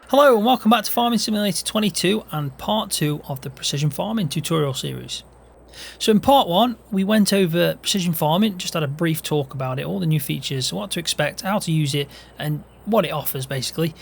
Hello and welcome back to Farming Simulator 22 and part 2 of the Precision Farming tutorial series. So in part 1 we went over Precision Farming, just had a brief talk about it, all the new features, what to expect, how to use it and what it offers basically.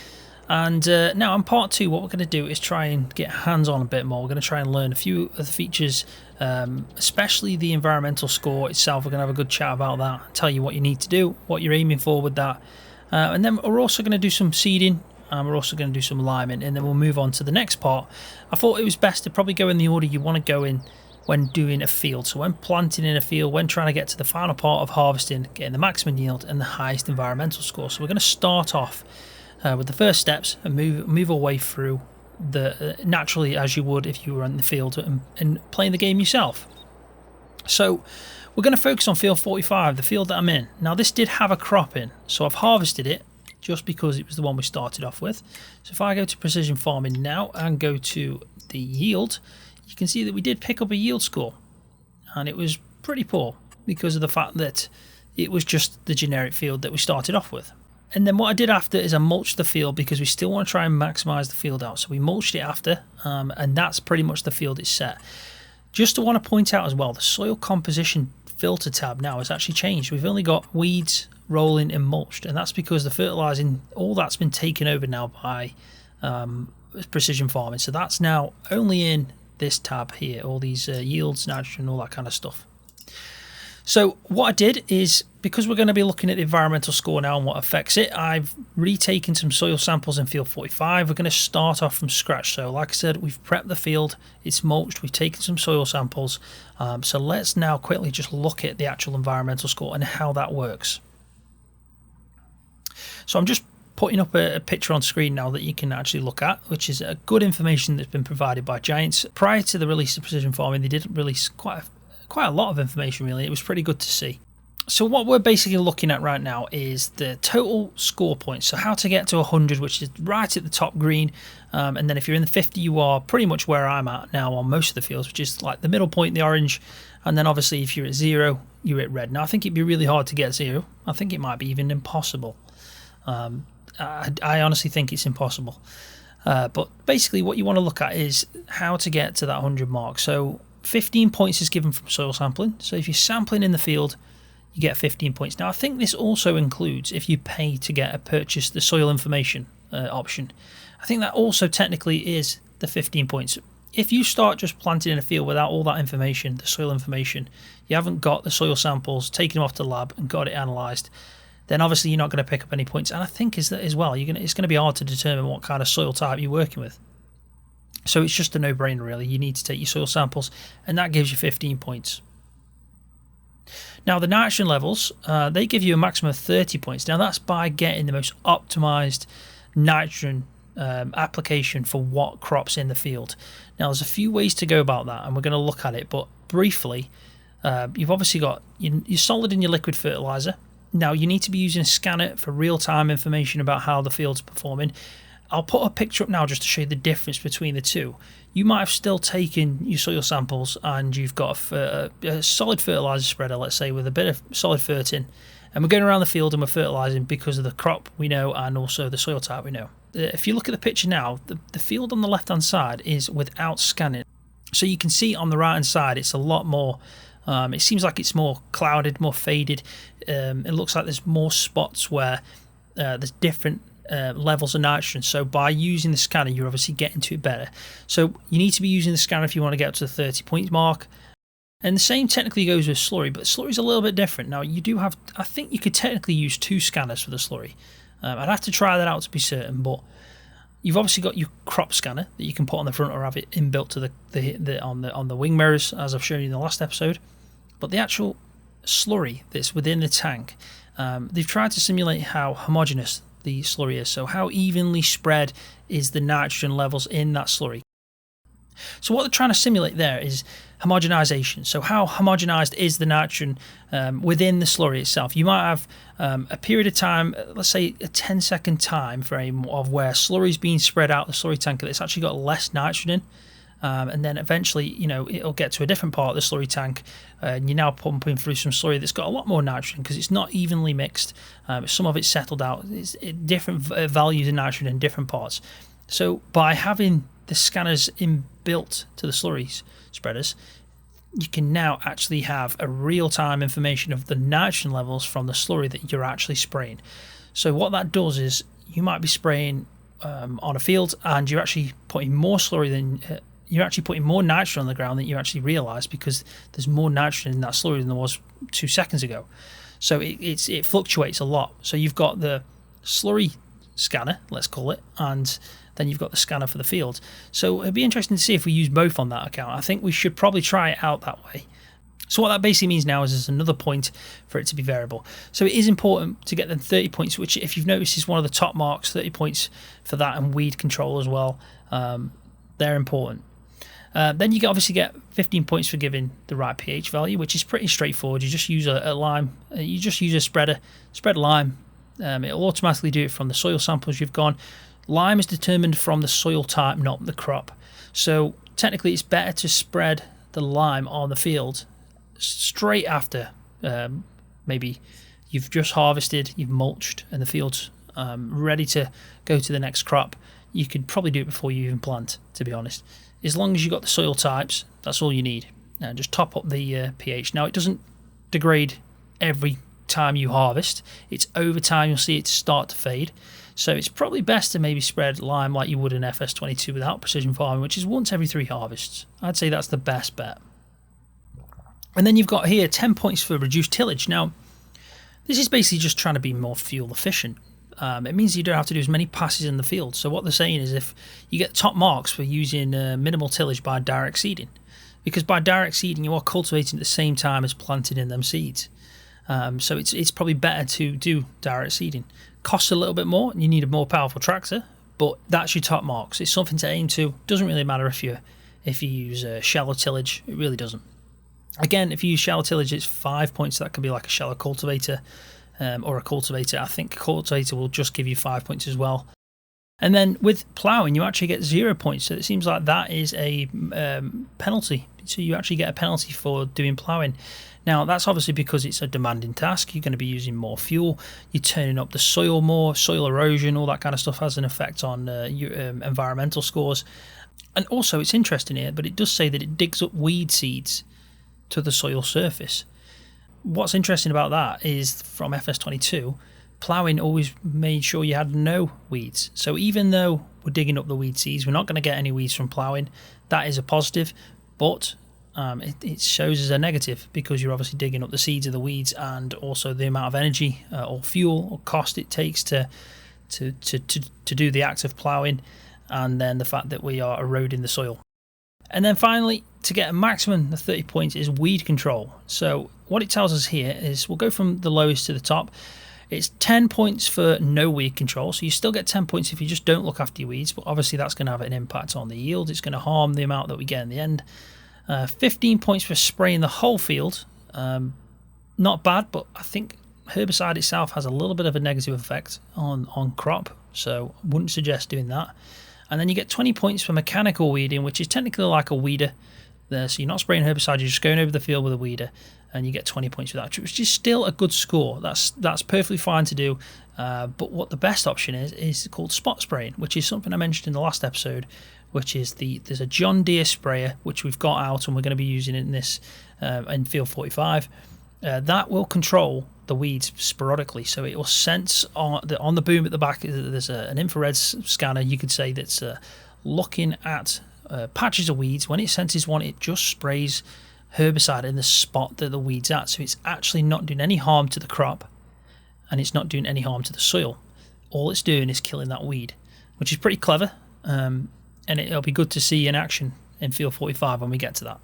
And now in part 2 what we're going to do is try and get hands on a bit more. We're going to try and learn a few of the features, especially the environmental score itself. We're going to have a good chat about that, tell you what you need to do, what you're aiming for with that. And then we're also going to do some seeding. And we're also going to do some liming, and then we'll move on to the next part. I thought it was best to probably go in the order you want to go in when doing a field. So when planting in a field, when trying to get to the final part of harvesting, getting the maximum yield and the highest environmental score. So we're going to start off with the first steps and move away through the naturally as you would if you were in the field and playing the game yourself. So we're going to focus on field 45, the field that I'm in. Now this did have a crop in, so I've harvested it just because it was the one we started off with. So if I go to Precision Farming now and go to the yield, you can see that we did pick up a yield score, and it was pretty poor because of the fact that it was just the generic field that we started off with. And then what I did after is I mulched the field because we still want to try and maximize the field out. So we mulched it after, and that's pretty much the field it's set. Just to want to point out as well, the soil composition filter tab now has actually changed. We've only got weeds, rolling and mulched, and that's because the fertilizing, all that's been taken over now by Precision Farming. So that's now only in this tab here, all these yields, nitrogen, all that kind of stuff. So what I did is, because we're going to be looking at the environmental score now and what affects it, I've retaken some soil samples in field 45. We're going to start off from scratch. So like I said, we've prepped the field, it's mulched, we've taken some soil samples. So let's now quickly just look at the actual environmental score and how that works. So I'm just putting up a picture on screen now that you can actually look at, which is a good information that's been provided by Giants. Prior to the release of Precision Farming, they did release quite a lot of information really. It was pretty good to see. So what we're basically looking at right now is the total score points. So how to get to 100, which is right at the top green. And then if you're in the 50, you are pretty much where I'm at now on most of the fields, which is like the middle point, the orange. And then obviously if you're at 0, you're at red. Now I think it'd be really hard to get 0. I think it might be even impossible. I honestly think it's impossible. But basically what you want to look at is how to get to that 100 mark. So 15 points is given from soil sampling. So if you're sampling in the field, you get 15 points. Now I think this also includes if you pay to get a purchase the soil information option. I think that also technically is the 15 points. If you start just planting in a field without all that information, the soil information, you haven't got the soil samples, taken them off to the lab and got it analysed, then obviously you're not going to pick up any points. And I think is that as well, it's going to be hard to determine what kind of soil type you're working with. So it's just a no-brainer really. You need to take your soil samples and that gives you 15 points. Now the nitrogen levels, they give you a maximum of 30 points. Now that's by getting the most optimized nitrogen application for what crops in the field. Now there's a few ways to go about that and we're going to look at it, but briefly, you've obviously got your solid and your liquid fertilizer. Now you need to be using a scanner for real-time information about how the field's performing. I'll put a picture up now just to show you the difference between the two. You might have still taken your soil samples and you've got a solid fertilizer spreader, let's say, with a bit of solid fert in, and we're going around the field and we're fertilizing because of the crop we know and also the soil type we know. If you look at the picture now, the field on the left-hand side is without scanning. So you can see on the right-hand side it's a lot more, it seems like it's more clouded, more faded. It looks like there's more spots where there's different levels of nitrogen. So by using the scanner you're obviously getting to it better. So you need to be using the scanner if you want to get up to the 30 point mark. And the same technically goes with slurry, but slurry is a little bit different. Now you do have, I think you could technically use 2 scanners for the slurry. I'd have to try that out to be certain, but you've obviously got your crop scanner that you can put on the front or have it inbuilt to on the wing mirrors, as I've shown you in the last episode. But the actual slurry that's within the tank, they've tried to simulate how homogeneous the slurry is, so how evenly spread is the nitrogen levels in that slurry. So what they're trying to simulate there is homogenization. So how homogenized is the nitrogen within the slurry itself? You might have a period of time, let's say a 10-second time frame of where slurry is being spread out the slurry tank that's actually got less nitrogen in. And then eventually, it'll get to a different part of the slurry tank, and you're now pumping through some slurry that's got a lot more nitrogen because it's not evenly mixed. Some of it's settled out. It's different values of nitrogen in different parts. So by having the scanners inbuilt to the slurry spreaders, you can now actually have a real-time information of the nitrogen levels from the slurry that you're actually spraying. So what that does is you might be spraying on a field and you're actually putting more slurry than you're actually putting more nitrogen on the ground than you actually realise, because there's more nitrogen in that slurry than there was 2 seconds ago. So it fluctuates a lot. So you've got the slurry scanner, let's call it, and then you've got the scanner for the field. So it'd be interesting to see if we use both on that account. I think we should probably try it out that way. So what that basically means now is there's another point for it to be variable. So it is important to get them 30 points, which if you've noticed is one of the top marks, 30 points for that, and weed control as well. They're important. Then you obviously get 15 points for giving the right pH value, which is pretty straightforward. You just use a lime, you just use a spread lime. It'll automatically do it from the soil samples you've gone. Lime is determined from the soil type, not the crop. So technically it's better to spread the lime on the field straight after maybe you've just harvested, you've mulched, and the field's ready to go to the next crop. You could probably do it before you even plant, to be honest. As long as you've got the soil types, that's all you need. Just top up the pH. Now, it doesn't degrade every time you harvest. It's over time you'll see it start to fade. So it's probably best to maybe spread lime like you would in FS22 without precision farming, which is once every 3 harvests. I'd say that's the best bet. And then you've got here 10 points for reduced tillage. Now, this is basically just trying to be more fuel efficient. It means you don't have to do as many passes in the field. So what they're saying is if you get top marks for using minimal tillage by direct seeding, because by direct seeding you are cultivating at the same time as planting in them seeds. So it's probably better to do direct seeding. Costs a little bit more, and you need a more powerful tractor, but that's your top marks. It's something to aim to. Doesn't really matter if you use shallow tillage. It really doesn't. Again, if you use shallow tillage, it's 5 points. That could be like a shallow cultivator or a cultivator. I think a cultivator will just give you 5 points as well. And then with ploughing, you actually get 0 points. So it seems like that is a penalty. So you actually get a penalty for doing ploughing. Now, that's obviously because it's a demanding task. You're going to be using more fuel. You're turning up the soil more. Soil erosion, all that kind of stuff has an effect on your environmental scores. And also, it's interesting here, but it does say that it digs up weed seeds to the soil surface. What's interesting about that is from FS22, ploughing always made sure you had no weeds. So even though we're digging up the weed seeds, we're not going to get any weeds from ploughing. That is a positive, but it shows as a negative because you're obviously digging up the seeds of the weeds, and also the amount of energy or fuel or cost it takes to do the act of ploughing, and then the fact that we are eroding the soil. And then finally, to get a maximum of 30 points is weed control. So what it tells us here is we'll go from the lowest to the top. It's 10 points for no weed control, so you still get 10 points if you just don't look after your weeds, but obviously that's going to have an impact on the yield. It's going to harm the amount that we get in the end. 15 points for spraying the whole field. Not bad, but I think herbicide itself has a little bit of a negative effect on crop, so I wouldn't suggest doing that. And then you get 20 points for mechanical weeding, which is technically like a weeder. So you're not spraying herbicide, you're just going over the field with a weeder, and you get 20 points for that, which is still a good score. That's perfectly fine to do. But what the best option is called spot spraying, which is something I mentioned in the last episode, which is there's a John Deere sprayer, which we've got out and we're going to be using in this in field 45. That will control the weeds sporadically, so it will sense on the boom at the back. There's an infrared scanner, you could say, that's looking at patches of weeds. When it senses one, it just sprays herbicide in the spot that the weed's at, so it's actually not doing any harm to the crop, and it's not doing any harm to the soil. All it's doing is killing that weed, which is pretty clever, and it'll be good to see in action in field 45 when we get to that.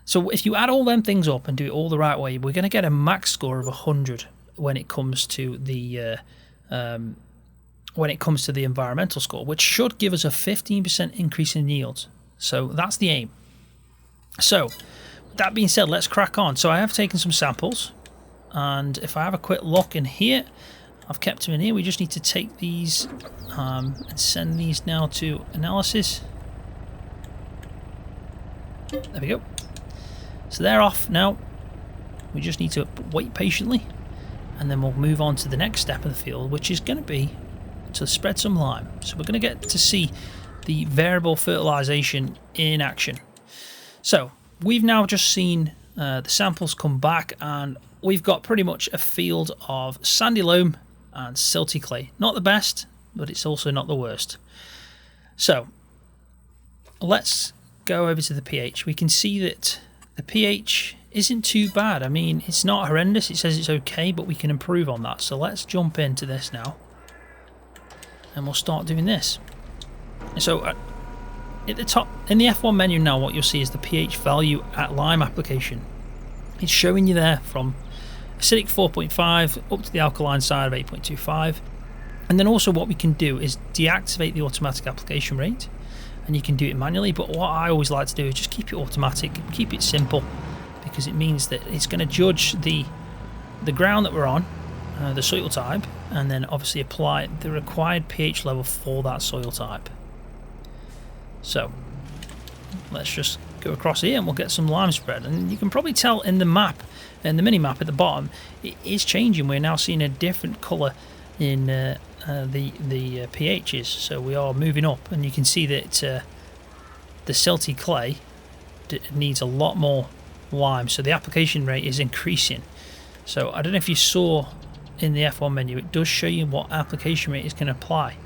So if you add all them things up and do it all the right way, we're going to get a max score of 100 when it comes to the environmental score, which should give us a 15% increase in yield. So that's the aim. So with that being said, let's crack on. So I have taken some samples, and if I have a quick look in here, I've kept them in here. We just need to take these and send these now to analysis. There we go. So they're off now. We just need to wait patiently, and then we'll move on to the next step of the field, which is going to be to spread some lime. So we're going to get to see the variable fertilization in action. So we've now just seen the samples come back, and we've got pretty much a field of sandy loam and silty clay. Not the best, but it's also not the worst. So let's go over to the pH. We can see that the pH isn't too bad. I mean, it's not horrendous. It says it's okay, but we can improve on that. So let's jump into this now, and we'll start doing this. So at the top, in the F1 menu now, what you'll see is the pH value at lime application. It's showing you there from acidic 4.5 up to the alkaline side of 8.25. And then also what we can do is deactivate the automatic application rate, and you can do it manually, but what I always like to do is just keep it automatic, keep it simple, because it means that it's going to judge the ground that we're on, the soil type, and then obviously apply the required pH level for that soil type. So let's just go across here and we'll get some lime spread, and you can probably tell in the map, in the mini map at the bottom, it is changing. We're now seeing a different colour in the pHs, so we are moving up, and you can see that the silty clay needs a lot more lime, so the application rate is increasing. So I don't know if you saw in the F1 menu, it does show you what application rate is going to apply,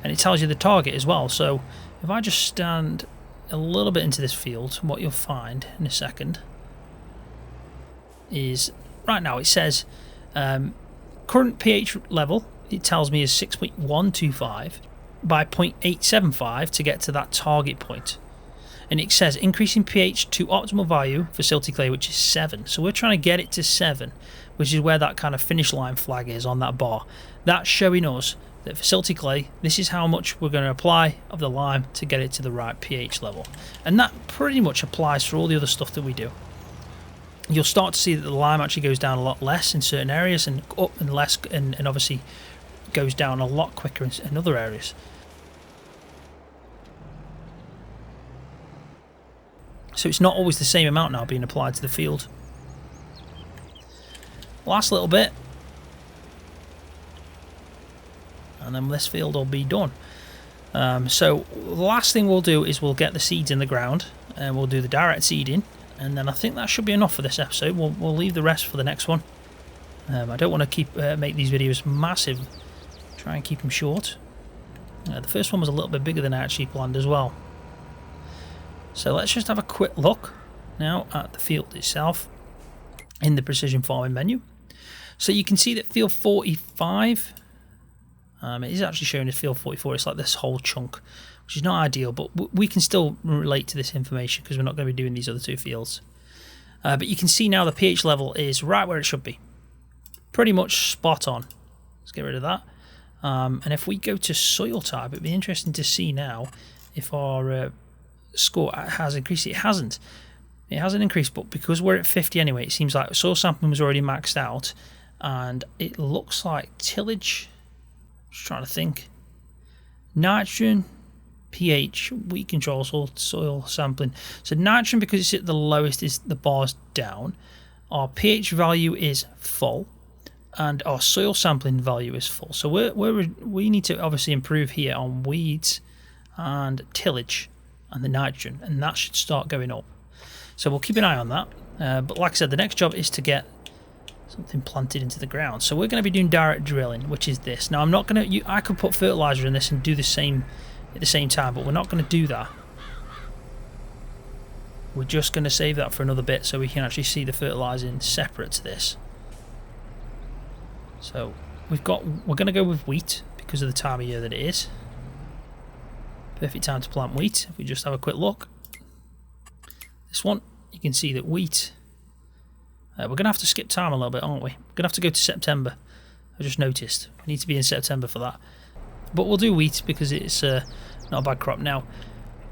and it tells you the target as well. So if I just stand a little bit into this field, what you'll find in a second is right now it says current pH level, it tells me is 6.125 by 0.875 to get to that target point. And it says increasing pH to optimal value for silty clay, which is 7. So we're trying to get it to 7, which is where that kind of finish line flag is on that bar. That's showing us that for silty clay, this is how much we're going to apply of the lime to get it to the right pH level. And that pretty much applies for all the other stuff that we do. You'll start to see that the lime actually goes down a lot less in certain areas, and up and less, and obviously goes down a lot quicker in other areas. So it's not always the same amount now being applied to the field. Last little bit, and then this field will be done. So the last thing we'll do is we'll get the seeds in the ground, and we'll do the direct seeding, and then I think that should be enough for this episode. We'll leave the rest for the next one. I don't want to make these videos massive. Try and keep them short. The first one was a little bit bigger than I actually planned as well. So let's just have a quick look now at the field itself in the precision farming menu. So you can see that field 45, it is actually showing as field 44. It's like this whole chunk, which is not ideal, but we can still relate to this information because we're not going to be doing these other two fields. But you can see now the pH level is right where it should be. Pretty much spot on. Let's get rid of that. And if we go to soil type, it'd be interesting to see now if our score has increased. It hasn't increased, but because we're at 50 anyway, it seems like soil sampling was already maxed out, and it looks like tillage, just trying to think, nitrogen, pH, weed control, soil sampling. So nitrogen, because it's at the lowest, is the bars down. Our pH value is full, and our soil sampling value is full. So we need to obviously improve here on weeds and tillage and the nitrogen, and that should start going up. So we'll keep an eye on that. But like I said, the next job is to get something planted into the ground. So we're going to be doing direct drilling, which is this. Now I'm not going to. I could put fertilizer in this and do the same at the same time, but we're not going to do that. We're just going to save that for another bit so we can actually see the fertilizing separate to this. So we're going to go with wheat because of the time of year that it is. Perfect time to plant wheat. If we just have a quick look, this one, you can see that wheat, we're going to have to skip time a little bit, aren't we? We're going to have to go to September. I just noticed we need to be in September for that, but we'll do wheat because it's not a bad crop. Now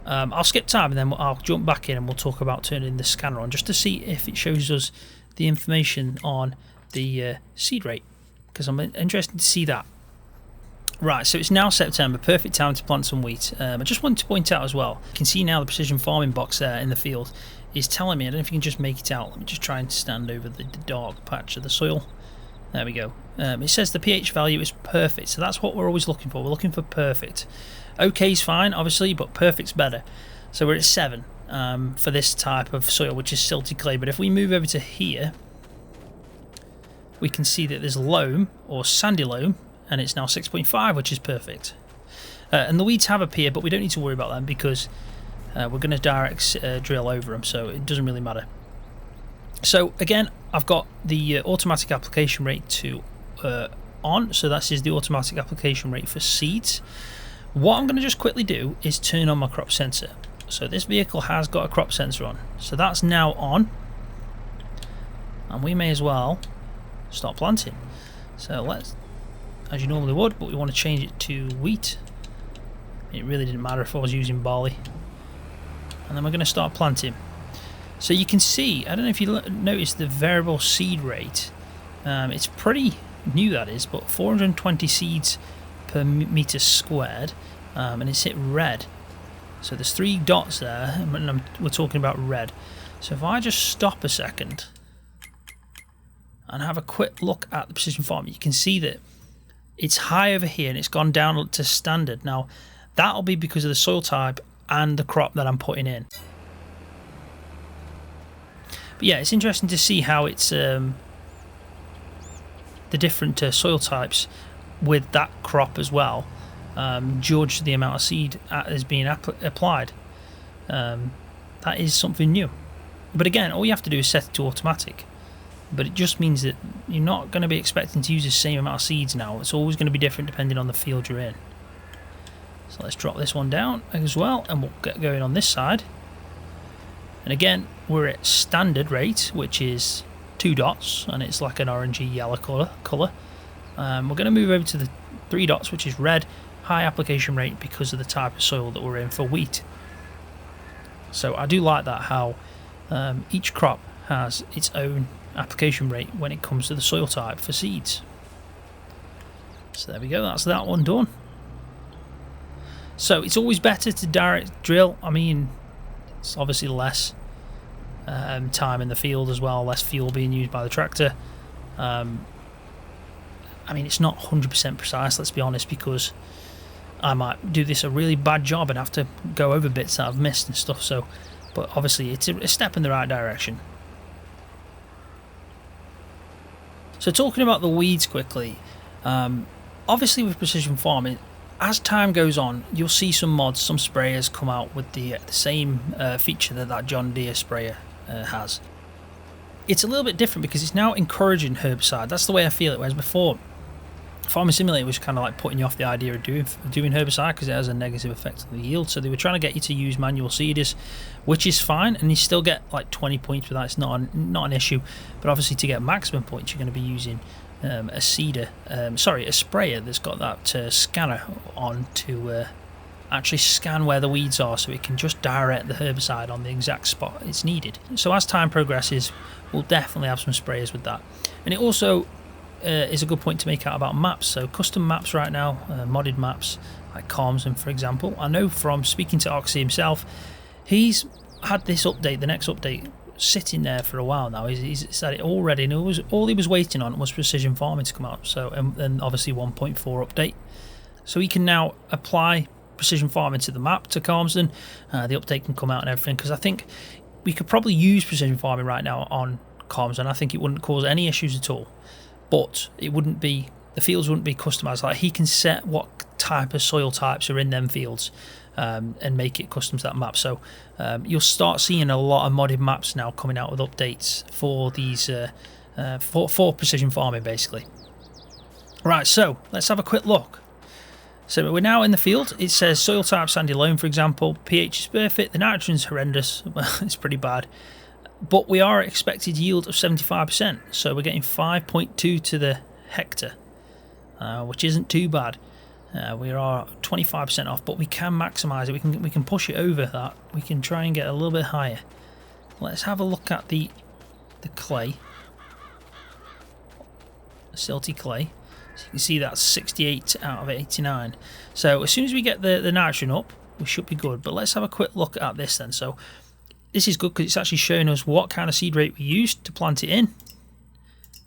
I'll skip time and then I'll jump back in and we'll talk about turning the scanner on just to see if it shows us the information on the seed rate, because I'm interested to see that. Right, so it's now September, perfect time to plant some wheat. I just wanted to point out as well, you can see now the precision farming box there in the field is telling me, I don't know if you can just make it out, let me just try and stand over the dark patch of the soil. There we go. It says the pH value is perfect, so that's what we're always looking for. We're looking for perfect. Okay is fine, obviously, but perfect's better. So we're at 7 for this type of soil, which is silty clay. But if we move over to here, we can see that there's loam or sandy loam, and it's now 6.5, which is perfect. And the weeds have appeared, but we don't need to worry about them because we're going to direct drill over them, so it doesn't really matter. So again, I've got the automatic application rate to on, so that is the automatic application rate for seeds. What I'm going to just quickly do is turn on my crop sensor. So this vehicle has got a crop sensor on, so that's now on, and we may as well start planting. So let's, as you normally would, but we want to change it to wheat. It really didn't matter if I was using barley. And then we're going to start planting. So you can see, I don't know if you noticed the variable seed rate. It's pretty new, that is, but 420 seeds per meter squared, and it's hit red. So there's 3 dots there, and we're talking about red. So if I just stop a second and have a quick look at the precision farm, you can see that it's high over here and it's gone down to standard. Now that'll be because of the soil type and the crop that I'm putting in. But yeah, it's interesting to see how it's the different soil types with that crop as well judge the amount of seed that is being applied. That is something new. But again, all you have to do is set it to automatic. But it just means that you're not going to be expecting to use the same amount of seeds now. It's always going to be different depending on the field you're in. So let's drop this one down as well, and we'll get going on this side. And again, we're at standard rate, which is 2 dots, and it's like an orangey yellow colour. We're going to move over to the 3 dots, which is red, high application rate because of the type of soil that we're in for wheat. So I do like that, how each crop has its own application rate when it comes to the soil type for seeds. So there we go, that's that one done. So it's always better to direct drill. I mean, it's obviously less time in the field as well, less fuel being used by the tractor. I mean, it's not 100% precise, let's be honest, because I might do this a really bad job and have to go over bits that I've missed and stuff. So, but obviously it's a step in the right direction. So talking about the weeds quickly, obviously with precision farming, as time goes on, you'll see some mods, some sprayers come out with the same feature that John Deere sprayer has. It's a little bit different because it's now encouraging herbicide. That's the way I feel it, whereas before, Farming Simulator was kind of like putting you off the idea of doing herbicide because it has a negative effect on the yield. So they were trying to get you to use manual seeders, which is fine, and you still get like 20 points with that. It's not an issue. But obviously to get maximum points, you're going to be using a sprayer that's got that scanner on to actually scan where the weeds are, so it can just direct the herbicide on the exact spot it's needed. So as time progresses, we'll definitely have some sprayers with that. And it also is a good point to make out about maps. So custom maps right now, modded maps like Carmson, for example. I know from speaking to Oxy himself, he's had this update, the next update, sitting there for a while now. He's said it already, and all he was waiting on was precision farming to come out. So and obviously 1.4 update. So he can now apply precision farming to the map to Carmson. The update can come out and everything, because I think we could probably use precision farming right now on Carmson. I think it wouldn't cause any issues at all. But it wouldn't be, the fields wouldn't be customized. Like, he can set what type of soil types are in them fields and make it custom to that map. So you'll start seeing a lot of modded maps now coming out with updates for these for precision farming, basically. Right, so let's have a quick look. So we're now in the field. It says soil type sandy loam, for example. pH is perfect. The nitrogen's horrendous. It's pretty bad. But we are expected yield of 75%, so we're getting 5.2 to the hectare, which isn't too bad. We are 25% off, but we can maximise it. We can push it over that. We can try and get a little bit higher. Let's have a look at the clay, the silty clay. So you can see that's 68 out of 89. So as soon as we get the nitrogen up, we should be good. But let's have a quick look at this then. So this is good because it's actually showing us what kind of seed rate we used to plant it in.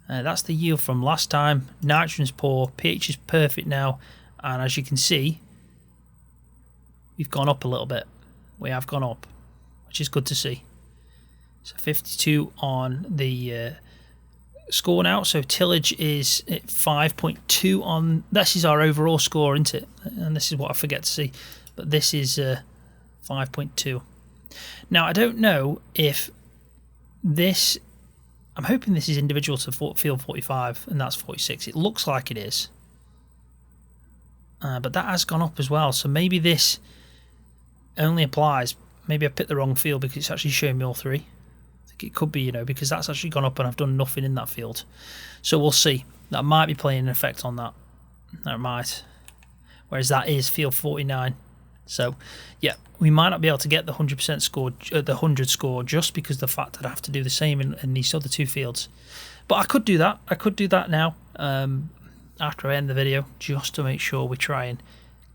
That's the yield from last time. Nitrogen's poor, pH is perfect now, and as you can see, we've gone up a little bit. We have gone up, which is good to see. So 52 on the score now. So tillage is at 5.2 on. This is our overall score, isn't it? And this is what I forget to see. But this is 5.2. Now I don't know if this. I'm hoping this is individual to field 45, and that's 46. It looks like it is. But that has gone up as well. So maybe this only applies. Maybe I picked the wrong field because it's actually showing me all three. I think it could be, because that's actually gone up and I've done nothing in that field. So we'll see. That might be playing an effect on that. That might. Whereas that is field 49. So, yeah, we might not be able to get the 100% score, the 100 score, just because of the fact that I have to do the same in these other two fields. But I could do that. I could do that now after I end the video, just to make sure we try and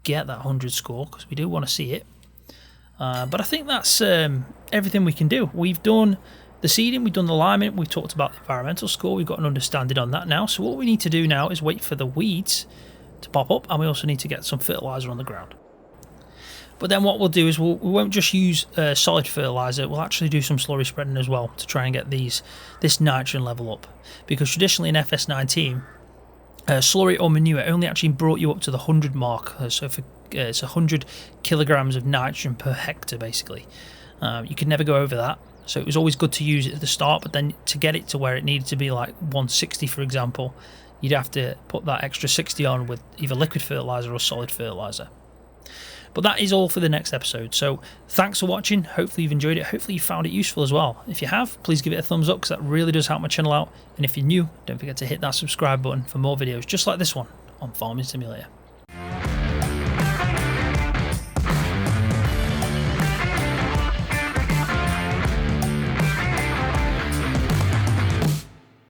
get that 100 score, because we do want to see it. But I think that's everything we can do. We've done the seeding, we've done the liming, we've talked about the environmental score, we've got an understanding on that now. So what we need to do now is wait for the weeds to pop up, and we also need to get some fertilizer on the ground. But then what we'll do is we won't just use solid fertilizer, we'll actually do some slurry spreading as well to try and get this nitrogen level up. Because traditionally in FS19, slurry or manure only actually brought you up to the 100 mark. So for it's 100 kilograms of nitrogen per hectare basically. You could never go over that. So it was always good to use it at the start, but then to get it to where it needed to be, like 160 for example, you'd have to put that extra 60 on with either liquid fertilizer or solid fertilizer. But that is all for the next episode. So thanks for watching. Hopefully you've enjoyed it. Hopefully you found it useful as well. If you have, please give it a thumbs up, because that really does help my channel out. And if you're new, don't forget to hit that subscribe button for more videos just like this one on Farming Simulator.